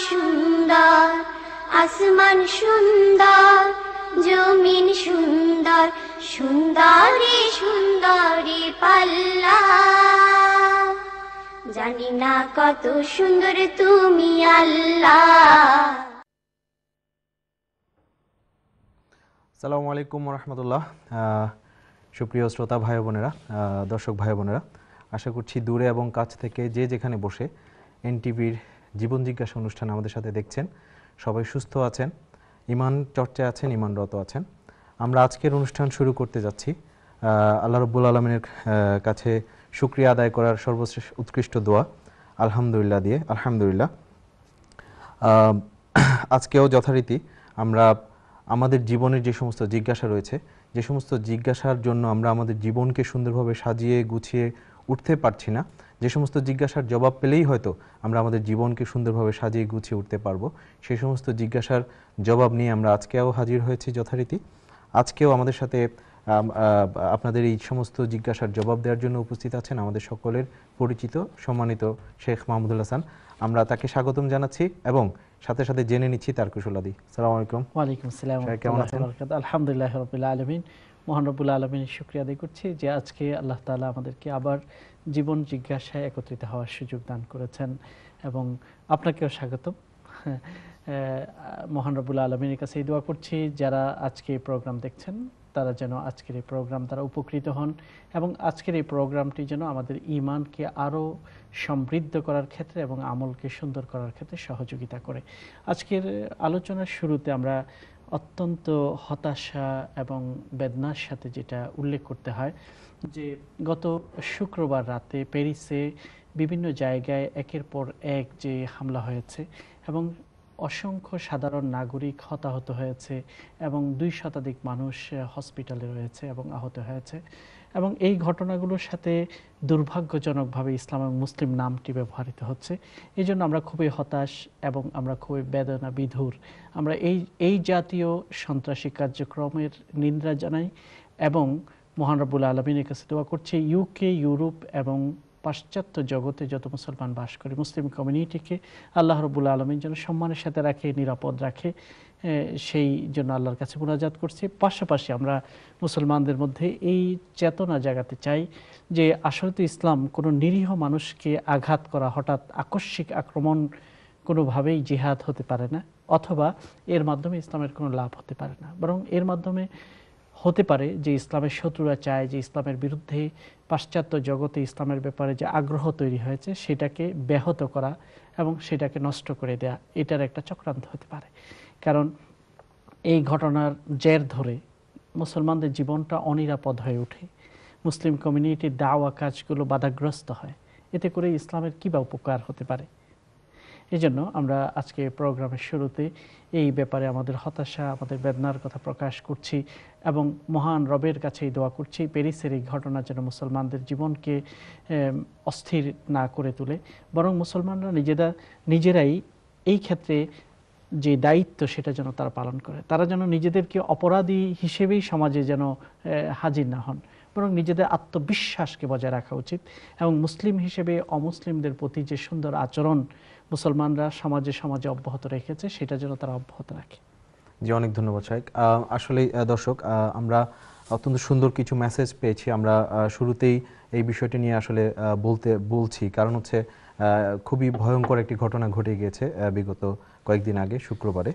সুন্দর, আসমান সুন্দর, জমিন সুন্দর, সুন্দরী সুন্দরী পাল্লা। জানি না কত সুন্দর তুমি আল্লাহ। আসসালামু আলাইকুম রহমতুল্লাহ। সুপ্রিয় শ্রোতা ভাই বোনেরা, দর্শক ভাই বোনেরা, আশা করছি দূরে এবং কাছ থেকে যে যেখানে বসে এনটিভির জীবন জিজ্ঞাসা অনুষ্ঠান আমাদের সাথে দেখছেন সবাই সুস্থ আছেন, ইমান চর্চায় আছেন, ইমানরত আছেন। আমরা আজকের অনুষ্ঠান শুরু করতে যাচ্ছি আল্লাহ রব্বুল আলমিনের কাছে শুকরিয়া আদায় করার সর্বশ্রেষ্ঠ উৎকৃষ্ট দোয়া আলহামদুলিল্লাহ দিয়ে। আলহামদুলিল্লাহ। আজকেও যথারীতি আমরা আমাদের জীবনের যে সমস্ত জিজ্ঞাসা রয়েছে, যে সমস্ত জিজ্ঞাসার জন্য আমরা আমাদের জীবনকে সুন্দরভাবে সাজিয়ে গুছিয়ে উঠতে পারছি না, যে সমস্ত জিজ্ঞাসার জবাব পেলেই হয়তো আমরা আমাদের জীবনকে সুন্দরভাবে সাজিয়ে গুছিয়ে উঠতে পারবো, সেই সমস্ত জিজ্ঞাসার জবাব নিয়ে আমরা আজকেও হাজির হয়েছি যথারীতি। আজকেও আমাদের সাথে আপনাদের এই সমস্ত জিজ্ঞাসার জবাব দেওয়ার জন্য উপস্থিত আছেন আমাদের সকলের পরিচিত সম্মানিত শেখ মাহমুদুল হাসান। আমরা তাকে স্বাগতম জানাচ্ছি এবং সাথে সাথে জেনে নিচ্ছি তার কুশলাদি। আসসালামু আলাইকুম। ওয়ালাইকুম আসসালাম, কেমন আছেন? আলহামদুলিল্লাহ রাব্বিল আলামিন। মহান রব্বুল আলামিনের শুকরিয়া আদায় করছি যে আজকে আল্লাহ তাআলা আমাদেরকে আবার জীবন জিজ্ঞাসায় একত্রিত হওয়ার সুযোগ দান করেছেন এবং আপনাকেও স্বাগতম। মহান রব্বুল আলামিনের কাছে এই দোয়া করছি যারা আজকে এই প্রোগ্রাম দেখছেন তারা যেন আজকের এই প্রোগ্রাম দ্বারা উপকৃত হন এবং আজকের এই প্রোগ্রামটি যেন আমাদের ঈমানকে আরও সমৃদ্ধ করার ক্ষেত্রে এবং আমলকে সুন্দর করার ক্ষেত্রে সহযোগিতা করে। আজকের আলোচনার শুরুতে আমরা অত্যন্ত হতাশা এবং বেদনার সাথে যেটা উল্লেখ করতে হয় যে গত শুক্রবার রাতে প্যারিসে বিভিন্ন জায়গায় একের পর এক যে হামলা হয়েছে এবং অসংখ্য সাধারণ নাগরিক হতাহত হয়েছে এবং 2 শতাধিক মানুষ হসপিটালে রয়েছে এবং আহত হয়েছে এবং এই ঘটনাগুলোর সাথে দুর্ভাগ্যজনকভাবে ইসলাম এবং মুসলিম নামটি ব্যবহৃত হচ্ছে। এই জন্য আমরা খুবই হতাশ এবং আমরা খুবই বেদনা বিধুর। আমরা এই জাতীয় সন্ত্রাসী কার্যক্রমের নিন্দা জানাই এবং মহান রব্বুল আলামিনের কাছে দোয়া করছি ইউকে, ইউরোপ এবং পাশ্চাত্য জগতে যত মুসলমান বাস করে মুসলিম কমিউনিটিকে আল্লাহ রব্বুল আলামিন যেন সম্মানের সাথে রাখে, নিরাপদ রাখে, সেই জন্য আল্লাহর কাছে মুনাজাত করছি। পাশাপাশি আমরা মুসলমানদের মধ্যে এই চেতনা জাগাতে চাই যে আসলে তো ইসলাম কোনো নিরীহ মানুষকে আঘাত করা, হঠাৎ আকস্মিক আক্রমণ কোনোভাবেই জিহাদ হতে পারে না, অথবা এর মাধ্যমে ইসলামের কোনো লাভ হতে পারে না, বরং এর মাধ্যমে হতে পারে যে ইসলামের শত্রুরা চায় যে ইসলামের বিরুদ্ধে পাশ্চাত্য জগতে ইসলামের ব্যাপারে যে আগ্রহ তৈরি হয়েছে সেটাকে ব্যাহত করা এবং সেটাকে নষ্ট করে দেয়া, এটার একটা চক্রান্ত হতে পারে। কারণ এই ঘটনার জের ধরে মুসলমানদের জীবনটা অনিরাপদ হয়ে ওঠে, মুসলিম কমিউনিটির দাওয়া কাজগুলো বাধাগ্রস্ত হয়, এতে করে ইসলামের কী বা উপকার হতে পারে। এই জন্য আমরা আজকে প্রোগ্রামের শুরুতে এই ব্যাপারে আমাদের হতাশা, আমাদের বেদনার কথা প্রকাশ করছি এবং মহান রবের কাছে দোয়া করছি প্যারিসের এই ঘটনা যেন মুসলমানদের জীবনকে অস্থির না করে তোলে, বরং মুসলমানরা নিজেরাই এই ক্ষেত্রে যে দায়িত্ব সেটা যেন তারা পালন করে। তারা যেন নিজেদেরকে অপরাধী হিসেবেই সমাজে যেন হাজির না হন, বরং নিজেদের আত্মবিশ্বাসকে বজায় রাখা উচিত এবং মুসলিম হিসেবে অমুসলিমদের প্রতি যে সুন্দর আচরণ মুসলমানরা সমাজে সমাজে অব্যাহত রেখেছে সেটা যেন তারা অব্যাহত রাখে। জি, অনেক ধন্যবাদ শাইখ। আসলে দর্শক, আমরা অত্যন্ত সুন্দর কিছু মেসেজ পেয়েছি। আমরা শুরুতেই এই বিষয়টি নিয়ে আসলে বলছি কারণ হচ্ছে খুবই ভয়ঙ্কর একটি ঘটনা ঘটে গিয়েছে বিগত কয়েকদিন আগে শুক্রবারে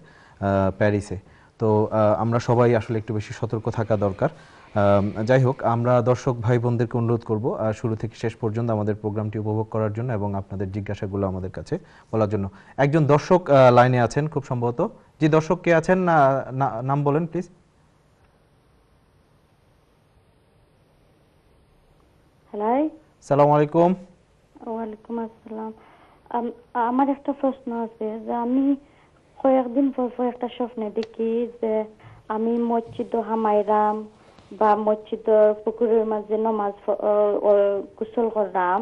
প্যারিসে। তো আমরা সবাই আসলে একটু বেশি সতর্ক থাকা দরকার। যাই হোক, আমরা দর্শক ভাই বোনদেরকে অনুরোধ করব শুরু থেকে শেষ পর্যন্ত আমাদের প্রোগ্রামটি উপভোগ করার জন্য এবং আপনাদের জিজ্ঞাসাগুলো আমাদের কাছে বলার জন্য। একজন দর্শক লাইনে আছেন খুব সম্ভবত। জি, দর্শক কে আছেন? নাম বলেন প্লিজ। হ্যালো, আসসালামু আলাইকুম। ওয়ালাইকুম আসসালাম। আমার একটা প্রশ্ন আছে যে আমি কয়েকদিন পর একটা স্বপ্নে দেখি যে আমি মসজিদ হামাইরাম বা মসজিদ পুকুরের মাঝে নামাজ গোসল করলাম,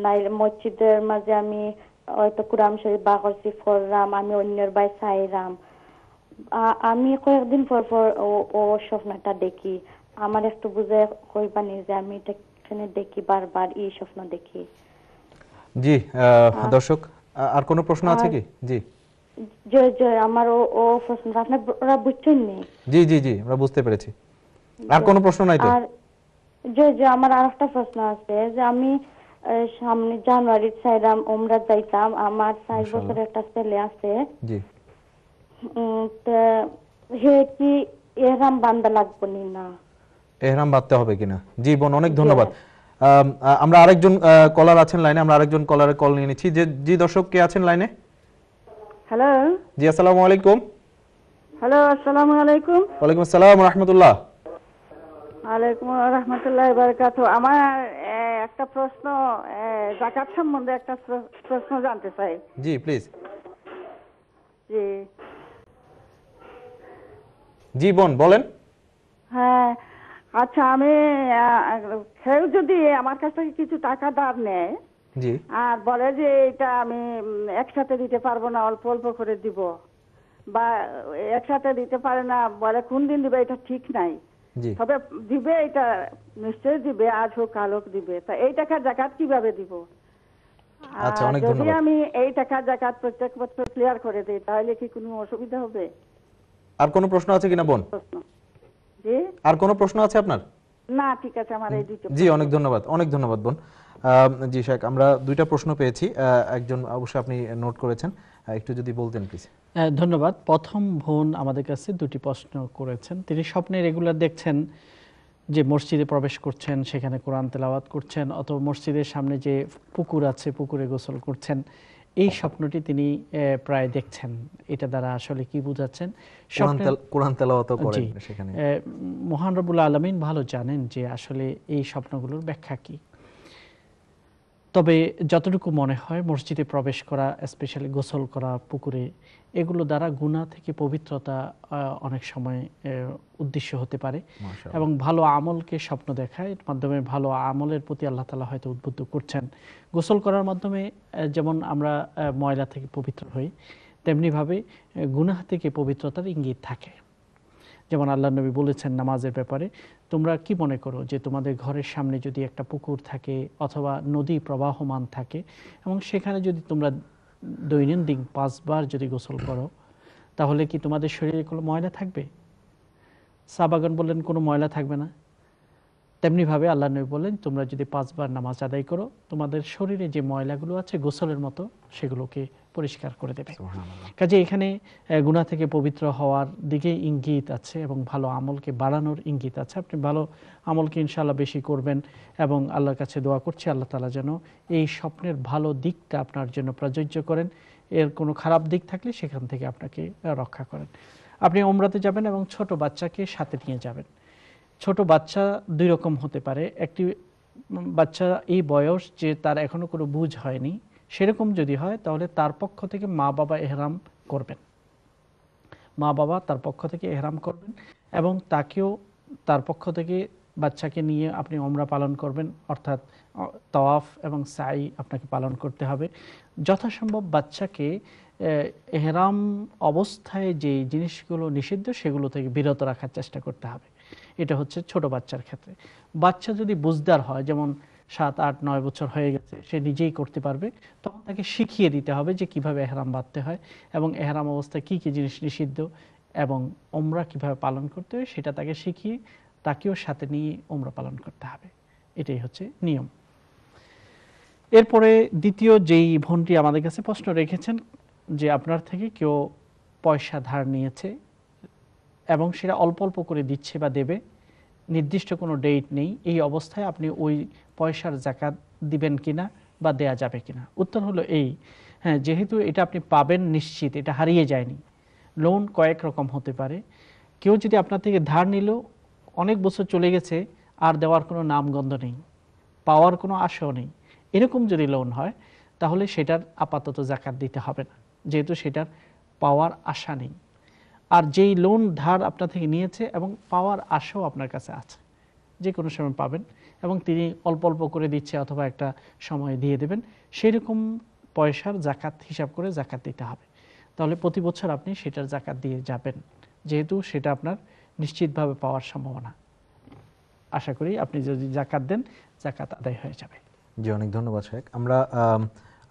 নাই মসজিদের মাঝে আমি হয়তো কোরআন শরীফ বা করছি পড়লাম, আমি অন্যের বাই চাইলাম। আমি কয়েকদিন পর ও স্বপ্নটা দেখি। আমার একটু বুঝে কইবানি যে আমি এটা দেখি বারবার এই স্বপ্ন দেখি। জি দর্শক, আর কোনো প্রশ্ন আছে কি? জি যে যে আমার ও প্রশ্ন আপনারা বুঝছেন নি? জি জি জি আমরা বুঝতে পেরেছি। আর কোনো প্রশ্ন নাই তো? আর যে যে আমার আরেকটা প্রশ্ন আছে যে আমি সামনে জানুয়ারির সাইরাম উমরা যাইতাম। আমার 6 বছরের একটা ছেলে আছে। জি তো হে কি এহরাম বান্ধা লাগবে না? এহরাম বাঁধতে হবে কিনা? জি বোন, অনেক ধন্যবাদ। আমরা আরেকজন কলার আছেন লাইনে, আমরা আরেকজন কলারের কল নিয়ে নিচ্ছি। যে জি দর্শক কে আছেন লাইনে? হ্যালো জি আসসালামু আলাইকুম। হ্যালো আসসালামু আলাইকুম। ওয়ালাইকুম আসসালাম ওয়া রাহমাতুল্লাহ। ওয়ালাইকুম রাহমাতুল্লাহি ওয়া বারাকাতুহু। আমার একটা প্রশ্ন, যাকাত সম্বন্ধে একটা প্রশ্ন জানতে চাই। জি প্লিজ। জি জি বোন বলেন। হ্যাঁ, আচ্ছা আমি কেউ যদি আমার কাছ থেকে কিছু টাকা ধার নেয় জি আর বলে যে এটা আমি একসাথে দিতে পারবো না, অল্প অল্প করে দিব, বা একসাথে দিতে পারে না, বলে কোন দিন দিবে এটা ঠিক নাই, জি তবে দিবে, এটা নিশ্চয়ই দিবে, আজ হোক কাল হোক দিবে, তা এই টাকা জাকাত কিভাবে দিব? আচ্ছা, অনেক যদি ধন্যবাদ। আমি এই টাকা জাকাত প্রত্যেক বছর ক্লিয়ার করে দিই তাহলে কি কোনো অসুবিধা হবে? আর কোনো প্রশ্ন আছে কিনা বোন? প্রশ্ন জি আর কোনো প্রশ্ন আছে আপনার? না, ঠিক আছে, আমার এই দুটো। জি অনেক ধন্যবাদ, অনেক ধন্যবাদ বোন। জি শেখ, আমরা দুইটা প্রশ্ন পেয়েছি। একজন অবশ্যই আপনি নোট করেছেন, একটু যদি বলতেন প্লিজ। ধন্যবাদ। প্রথম বোন আমাদের কাছে দুটি প্রশ্ন করেছেন। তিনি স্বপ্নে রেগুলার দেখছেন যে মসজিদে প্রবেশ করছেন, সেখানে কোরআন তেলাওয়াত করছেন, অথবা মসজিদের সামনে যে পুকুর আছে পুকুরে গোসল করছেন। এই স্বপ্নটি তিনি প্রায় দেখছেন। এটা দ্বারা আসলে কি বোঝাচ্ছেন? কোরআন তেলাওয়াতও করেন জি, সেখানে। মহান রব্বুল আলামিন ভালো জানেন যে আসলে এই স্বপ্নগুলোর ব্যাখ্যা কি। তবে যতটুকু মনে হয় মসজিদে প্রবেশ করা, স্পেশালি গোসল করা পুকুরে, এগুলো দ্বারা গুনাহ থেকে পবিত্রতা অনেক সময় উদ্দেশ্য হতে পারে। মাশাআল্লাহ। এবং ভালো আমলকে স্বপ্ন দেখায়, এর মাধ্যমে ভালো আমলের প্রতি আল্লাহ তাআলা হয়তো উদ্বুদ্ধ করছেন। গোসল করার মাধ্যমে যেমন আমরা ময়লা থেকে পবিত্র হই, তেমনিভাবে গুনাহ থেকে পবিত্রতার ইঙ্গিত থাকে। যেমন আল্লাহ নবী বলেছেন নামাজের ব্যাপারে, তোমরা কি মনে করো যে তোমাদের ঘরের সামনে যদি একটা পুকুর থাকে অথবা নদী প্রবাহমান থাকে এবং সেখানে যদি তোমরা দৈনন্দিন 5 বার যদি গোসল করো, তাহলে কি তোমাদের শরীরে কোনো ময়লা থাকবে? সাহাবাগণ বললেন কোনো ময়লা থাকবে না। তেমনিভাবে আল্লাহ নবী বললেন তোমরা যদি 5 বার নামাজ আদায় করো, তোমাদের শরীরে যে ময়লাগুলো আছে গোসলের মতো সেগুলোকে পরিষ্কার করে দেবে। কাজে এখানে গুনাহ থেকে পবিত্র হওয়ার দিকে ইঙ্গিত আছে এবং ভালো আমলকে বাড়ানোর ইঙ্গিত আছে। আপনি ভালো আমলকে ইনশাআল্লাহ বেশি করবেন এবং আল্লাহর কাছে দোয়া করছি আল্লাহ তাআলা যেন এই স্বপ্নের ভালো দিকটা আপনার জন্য প্রযোজ্য করেন, এর কোনো খারাপ দিক থাকলে সেখান থেকে আপনাকে রক্ষা করেন। আপনি উমরাতে যাবেন এবং ছোট বাচ্চাকে সাথে নিয়ে যাবেন। ছোট বাচ্চা দুই রকম হতে পারে। একটি বাচ্চা এই বয়স যে তার এখনো কোনো বুঝ হয়নি, সেরকম যদি হয় তাহলে তার পক্ষ থেকে মা বাবা এহরাম করবেন, মা বাবা তার পক্ষ থেকে এহরাম করবেন এবং তাকেও তার পক্ষ থেকে বাচ্চাকে নিয়ে আপনি উমরা পালন করবেন, অর্থাৎ তাওয়াফ এবং সাই আপনাকে পালন করতে হবে। যথাসম্ভব বাচ্চাকে এহরাম অবস্থায় যে জিনিসগুলো নিষিদ্ধ সেগুলো থেকে বিরত রাখার চেষ্টা করতে হবে। এটা হচ্ছে ছোট বাচ্চার ক্ষেত্রে। বাচ্চা যদি বুঝদার হয়, যেমন 7, 8, 9 বছর হয়ে গেছে, সে নিজেই করতে পারবে, তখন তাকে শিখিয়ে দিতে হবে যে কিভাবে এহরাম বাঁধতে হয় এবং এহরাম অবস্থায় কি কি জিনিস নিষিদ্ধ এবং উমরা কিভাবে পালন করতে হয় সেটা তাকে শিখিয়ে তাকেও সাথে নিয়ে উমরা পালন করতে হবে। এটাই হচ্ছে নিয়ম। এরপরে দ্বিতীয় যেই বোনটি আমাদের কাছে প্রশ্ন রেখেছেন যে আপনার থেকে কেউ পয়সা ধার নিয়েছে এবং সেটা অল্প অল্প করে দিচ্ছে বা দেবে, নির্দিষ্ট কোনো ডেট নেই, এই অবস্থায় আপনি ওই পয়সার যাকাত দিবেন কিনা বা দেয়া যাবে কিনা? উত্তর হলো এই, হ্যাঁ, যেহেতু এটা আপনি পাবেন নিশ্চিত, এটা হারিয়ে যায়নি। লোন কয়েক রকম হতে পারে। কেউ যদি আপনার থেকে ধার নিল, অনেক বছর চলে গেছে, আর দেওয়ার কোনো নামগন্ধ নেই, পাওয়ার কোনো আশাও নেই, এরকম যদি লোন হয় তাহলে সেটার আপাতত যাকাত দিতে হবে না, যেহেতু সেটার পাওয়ার আশা নেই। আর যেই লোন ধার আপনার থেকে নিয়েছে এবং পাওয়ার আশাও আপনার কাছে আছে, যে কোনো সময় পাবেন এবং তিনি অল্প অল্প করে দিচ্ছে অথবা একটা সময় দিয়ে দেবেন, সেই রকম পয়সার যাকাত হিসাব করে যাকাত দিতে হবে। তাহলে প্রতি বছর আপনি সেটার যাকাত দিয়ে যাবেন, যেহেতু সেটা আপনার নিশ্চিতভাবে পাওয়ার সম্ভাবনা। আশা করি আপনি যদি যাকাত দেন, যাকাত আদায় হয়ে যাবে। জি অনেক ধন্যবাদ শেখ। আমরা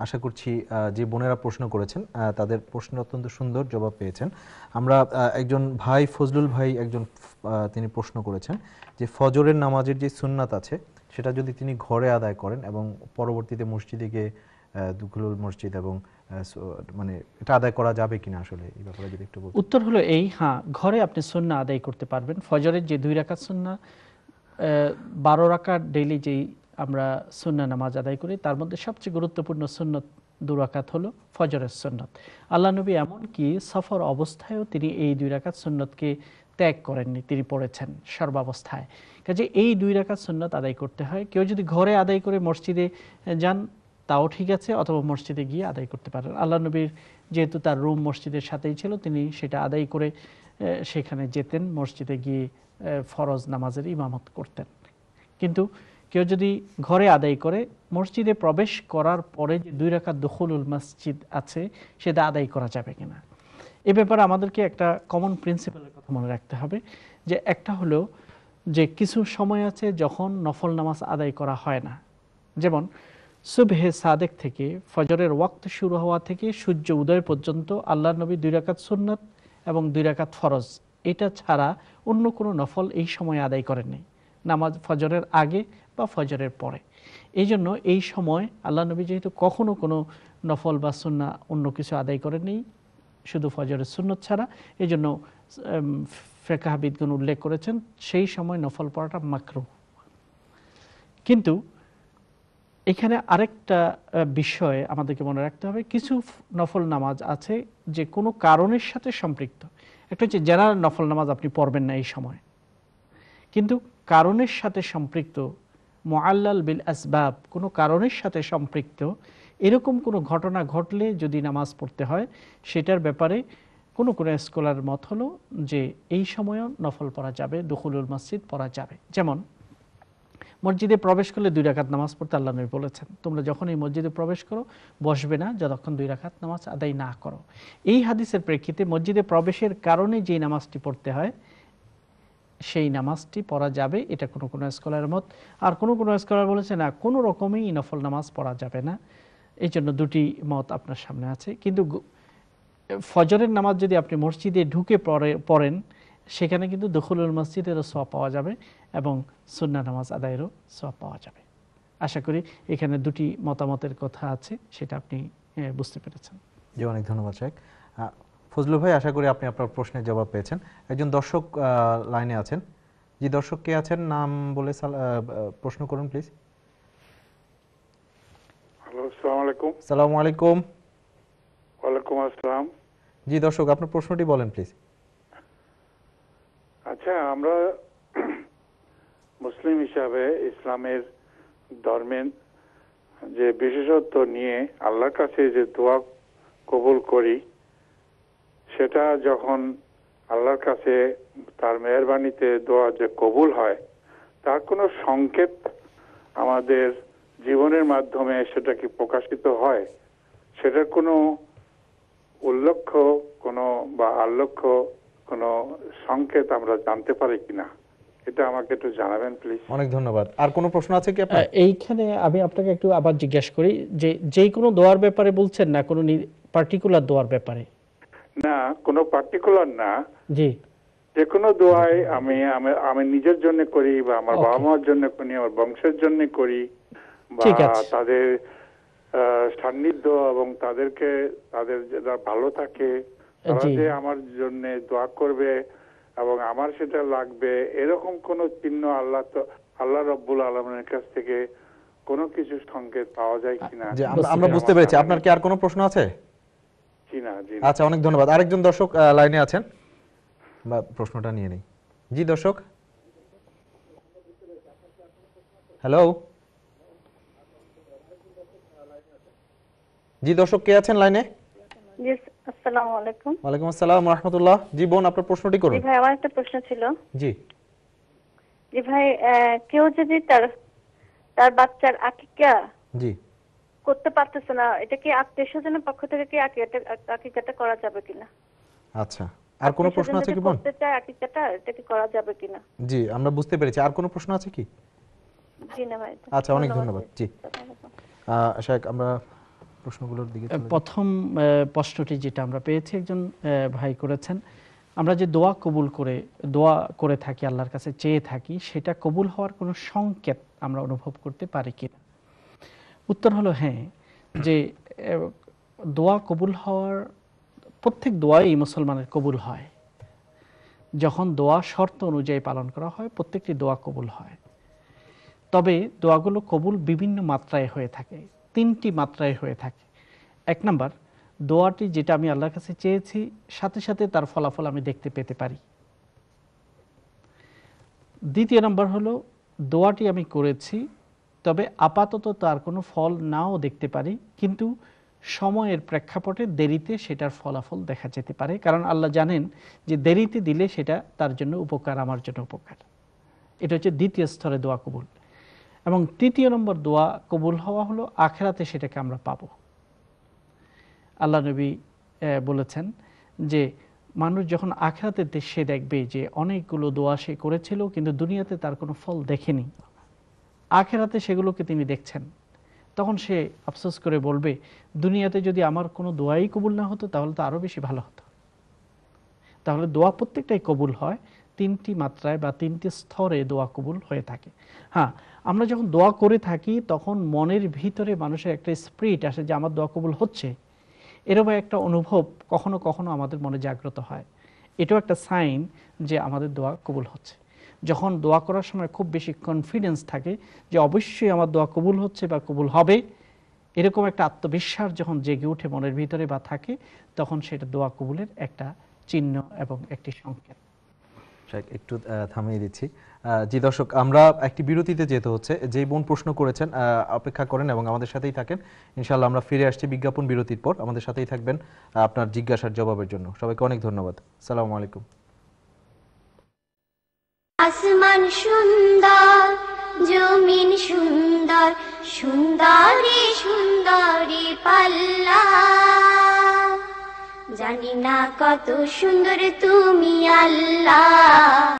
আশা করছি যে বোনেরা প্রশ্ন করেছেন তাদের প্রশ্ন অত্যন্ত সুন্দর জবাব পেয়েছেন। আমরা একজন ভাই ফজলুল ভাই একজন তিনি প্রশ্ন করেছেন যে ফজরের নামাজের যে সুন্নাত আছে সেটা যদি তিনি ঘরে আদায় করেন এবং পরবর্তীতে মসজিদে গিয়ে দুখুলুল মসজিদ এবং মানে এটা আদায় করা যাবে কিনা, আসলে এই ব্যাপারে যদি একটু বলতেন। উত্তর হলো এই, হ্যাঁ, ঘরে আপনি সুন্নাহ আদায় করতে পারবেন। ফজরের যে 2 রাকাত সুন্নাহ, 12 রাকাত ডেইলি যেই আমরা সুন্নাহ নামাজ আদায় করি তার মধ্যে সবচেয়ে গুরুত্বপূর্ণ সুন্নত 2 রাকাত হলো ফজরের সুন্নত। আল্লাহ নবী এমনকি সফর অবস্থায়ও তিনি এই 2 রাকাত সুন্নতকে ত্যাগ করেননি, তিনি পড়েছেন সর্বাবস্থায়। কাজে এই 2 রাকাত সুন্নত আদায় করতে হয়। কেউ যদি ঘরে আদায় করে মসজিদে যান তাও ঠিক আছে, অথবা মসজিদে গিয়ে আদায় করতে পারেন। আল্লাহ নবীর যেহেতু তার রুম মসজিদের সাথেই ছিল, তিনি সেটা আদায় করে সেখানে যেতেন, মসজিদে গিয়ে ফরজ নামাজের ইমামত করতেন। কিন্তু কেউ যদি ঘরে আদায় করে মসজিদে প্রবেশ করার পরে যে 2 রাকাত দুখুলুল মসজিদ আছে সেটা আদায় করা যাবে কিনা, এ ব্যাপারে আমাদেরকে একটা কমন প্রিন্সিপালের কথা মনে রাখতে হবে। যে একটা হলো যে কিছু সময় আছে যখন নফল নামাজ আদায় করা হয় না, যেমন সুবহে সাদেক থেকে ফজরের ওয়াক্ত শুরু হওয়া থেকে সূর্য উদয় পর্যন্ত আল্লাহ নবী 2 রাকাত সুন্নাত এবং 2 রাকাত ফরজ, এটা ছাড়া অন্য কোনো নফল এই সময় আদায় করেননি, নামাজ ফজরের আগে বা ফজরের পরে। এই জন্য এই সময় আল্লাহ নবী যেহেতু কখনো কোনো নফল বা সুন্নাহ অন্য কিছু আদায় করেননি শুধু ফজরের সুন্নত ছাড়া, এই জন্য ফিকহাবিদগণ উল্লেখ করেছেন সেই সময় নফল পড়াটা মাকরুহ। কিন্তু এখানে আরেকটা বিষয় আমাদেরকে মনে রাখতে হবে, কিছু নফল নামাজ আছে যে কোনো কারণের সাথে সম্পৃক্ত। একটা হচ্ছে জেনারেল নফল নামাজ আপনি পড়বেন না এই সময়, কিন্তু কারণের সাথে সম্পৃক্ত, মুআল্লাল বিল আসবাব, কোনো কারণের সাথে সম্পৃক্ত এরকম কোনো ঘটনা ঘটলে যদি নামাজ পড়তে হয়, সেটার ব্যাপারে কোনো কোনো স্কলারের মত হলো যে এই সময়ও নফল পড়া যাবে, দুখুলুল মসজিদ পড়া যাবে। যেমন মসজিদে প্রবেশ করলে 2 রাকাত নামাজ পড়তে আল্লাহ নবী বলেছেন, তোমরা যখন এই মসজিদে প্রবেশ করো বসবে না যতক্ষণ 2 রাকাত নামাজ আদায় না করো। এই হাদিসের প্রেক্ষিতে মসজিদে প্রবেশের কারণে যেই নামাজটি পড়তে হয় সেই নামাজটি পড়া যাবে, এটা কোনো কোনো স্কলারের মত। আর কোনো কোনো স্কলার বলেছে না, কোনো রকমই নফল নামাজ পড়া যাবে না। এই জন্য 2টি মত আপনার সামনে আছে। কিন্তু ফজরের নামাজ যদি আপনি মসজিদে ঢুকে পড়েন সেখানে কিন্তু দুখুলুল মসজিদেরও সওয়াব পাওয়া যাবে এবং সুন্নাহ নামাজ আদায়েরও সওয়াব পাওয়া যাবে। আশা করি এখানে 2টি মতামতের কথা আছে, সেটা আপনি বুঝতে পেরেছেন। জি, অনেক ধন্যবাদ শেখ। ফজলু ভাই, আশা করি আপনি আপনার প্রশ্নের জবাব পেয়েছেন। একজন দর্শক লাইনে আছেন। জি, দর্শক কে আছেন নাম বলে প্রশ্ন করুন প্লিজ। হ্যালো, আসসালামু আলাইকুম। আসসালামু আলাইকুম। ওয়ালাইকুম আসসালাম। জি দর্শক, আপনার প্রশ্নটি বলেন প্লিজ। আচ্ছা, আমরা মুসলিম হিসাবে ইসলামের ধর্মের যে বিশেষত্ব নিয়ে আল্লাহর কাছে যে দোয়া কবুল করি, সেটা যখন আল্লাহর কাছে তার মেহেরবানিতে দোয়া যে কবুল হয়, তার কোনো সংকেত আমাদের জীবনের মাধ্যমে সেটা কি প্রকাশিত হয়? সেটার কোনো উল্লেখ্য কোনো বা আল্লক্ষ্য কোনো সংকেত আমরা জানতে পারি কিনা, এটা আমাকে একটু জানাবেন প্লিজ। অনেক ধন্যবাদ। আর কোনো প্রশ্ন আছে কি আপনার? এইখানে আমি আপনাকে একটু আবার জিজ্ঞেস করি যে যেই কোনো দোয়ার ব্যাপারে বলছেন না কোনো পার্টিকুলার দোয়ার ব্যাপারে? না, কোনো পার্টিকুলার না, জি, যে কোনো দোয়াই আমি নিজের জন্য করি বা আমার বাবা মার জন্য করি, আমার বংশের জন্য করি, বা তাদের সান্নিধ্য এবং তাদের যারা ভালো থাকে তারা যে আমার জন্য দোয়া করবে এবং আমার সেটা লাগবে, এরকম কোন চিহ্ন আল্লাহ রাব্বুল আলামিনের কাছ থেকে কোনো কিছু সংকেত পাওয়া যায় কিনা? জি, আমরা বুঝতে পেরেছি। আপনার কি আর কোনো প্রশ্ন আছে? জি না, জি। আচ্ছা, অনেক ধন্যবাদ। আরেকজন দর্শক লাইনে আছেন, বা প্রশ্নটা নিয়ে নেই। জি দর্শক, হ্যালো। জি দর্শক, কে আছেন লাইনে? জি, আসসালামু আলাইকুম। ওয়ালাইকুম আসসালাম ওয়া রাহমাতুল্লাহ। জি বোন, আপনার প্রশ্নটি করুন। জি ভাই, আমার একটা প্রশ্ন ছিল। জি জি ভাই, কেউ যদি তার বাচ্চার আকিকা জি করতে পারতেছে না, এটা কি আত্মীয়স্বজনের পক্ষ থেকে কি আকিকাটা করা যাবে কিনা? আচ্ছা, আর কোনো প্রশ্ন আছে কি বোন? করতে চায় আকিকাটা, এটা কি করা যাবে কিনা? জি, আমরা বুঝতে পেরেছি। আর কোনো প্রশ্ন আছে কি? জি না ভাই। আচ্ছা, অনেক ধন্যবাদ। জি শেখ, আমরা প্রশ্নগুলোর দিকে চলে যাই। প্রথম প্রশ্নটি যেটা আমরা পেয়েছি, একজন ভাই করেছেন, আমরা যে দোয়া করে থাকি, আল্লাহর কাছে চেয়ে থাকি, সেটা কবুল হওয়ার কোনো সংকেত আমরা অনুভব করতে পারি কিনা। উত্তর হলো হ্যাঁ, যে দোয়া কবুল হওয়ার, প্রত্যেক দোয়াই মুসলমানের কবুল হয়। যখন দোয়া শর্ত অনুযায়ী পালন করা হয়, প্রত্যেকটি দোয়া কবুল হয়। তবে দোয়াগুলো কবুল বিভিন্ন মাত্রায় হয়ে থাকে, 3টি মাত্রায় হয়ে থাকে। 1 নাম্বার, দোয়াটি যেটা আমি আল্লাহর কাছে চেয়েছি, সাথে সাথে তার ফলাফল আমি দেখতে পেতে পারি। 2য় নাম্বার হলো, দোয়াটি আমি করেছি, তবে আপাতত তার কোনো ফল নাও দেখতে পারি, কিন্তু সময়ের প্রেক্ষাপটে দেরিতে সেটার ফলাফল দেখা যেতে পারে, কারণ আল্লাহ জানেন যে দেরিতে দিলে সেটা তার জন্য উপকার, আমার জন্য উপকার। এটা হচ্ছে 2য় স্তরে দোয়া কবুল। এবং 3য় নম্বর দোয়া কবুল হওয়া হলো আখিরাতে সেটাকে আমরা পাবো। আল্লাহ নবী বলেছেন যে মানুষ যখন আখিরাতে সে দেখবে যে অনেকগুলো দোয়া সে করেছিল কিন্তু দুনিয়াতে তার কোনো ফল দেখেনি, আখিরাতে সেগুলোকে তিনি দেখছেন, তখন সে আফসোস করে বলবে, দুনিয়াতে যদি আমার কোনো দোয়াই কবুল না হতো তাহলে তো আরও বেশি ভালো হতো। তাহলে দোয়া প্রত্যেকটাই কবুল হয়, 3টি মাত্রায় বা 3টি স্তরে দোয়া কবুল হয়ে থাকে। হ্যাঁ, আমরা যখন দোয়া করে থাকি তখন মনের ভিতরে মানুষের একটা স্পিরিট আসে যে আমার দোয়া কবুল হচ্ছে, এরকম একটা অনুভব কখনো কখনো আমাদের মনে জাগ্রত হয়। এটাও একটা সাইন যে আমাদের দোয়া কবুল হচ্ছে। যখন দোয়া করার সময় খুব বেশি কনফিডেন্স থাকে যে অবশ্যই আমার দোয়া কবুল হচ্ছে বা কবুল হবে, এরকম একটা আত্মবিশ্বাস যখন জেগে ওঠে মনের ভিতরে বা থাকে, তখন সেটা দোয়া কবুলের একটা চিহ্ন এবং একটি সংকেত। একটু থামিয়ে দিচ্ছি। জি দর্শক, আমরা একটি বিরতিতে যেতে হচ্ছে। যেই বোন প্রশ্ন করেছেন অপেক্ষা করেন এবং আমাদের সাথেই থাকেন। ইনশাআল্লাহ আমরা ফিরে আসছি বিজ্ঞাপন বিরতির পর। আমাদের সাথেই থাকবেন আপনার জিজ্ঞাসার জবাবের জন্য। সবাইকে অনেক ধন্যবাদ। আসসালামু আলাইকুম। আসমান সুন্দর, জমিন সুন্দর, সুন্দরী সুন্দরী পাল্লা, জানি না কত সুন্দর তুমি আল্লাহ।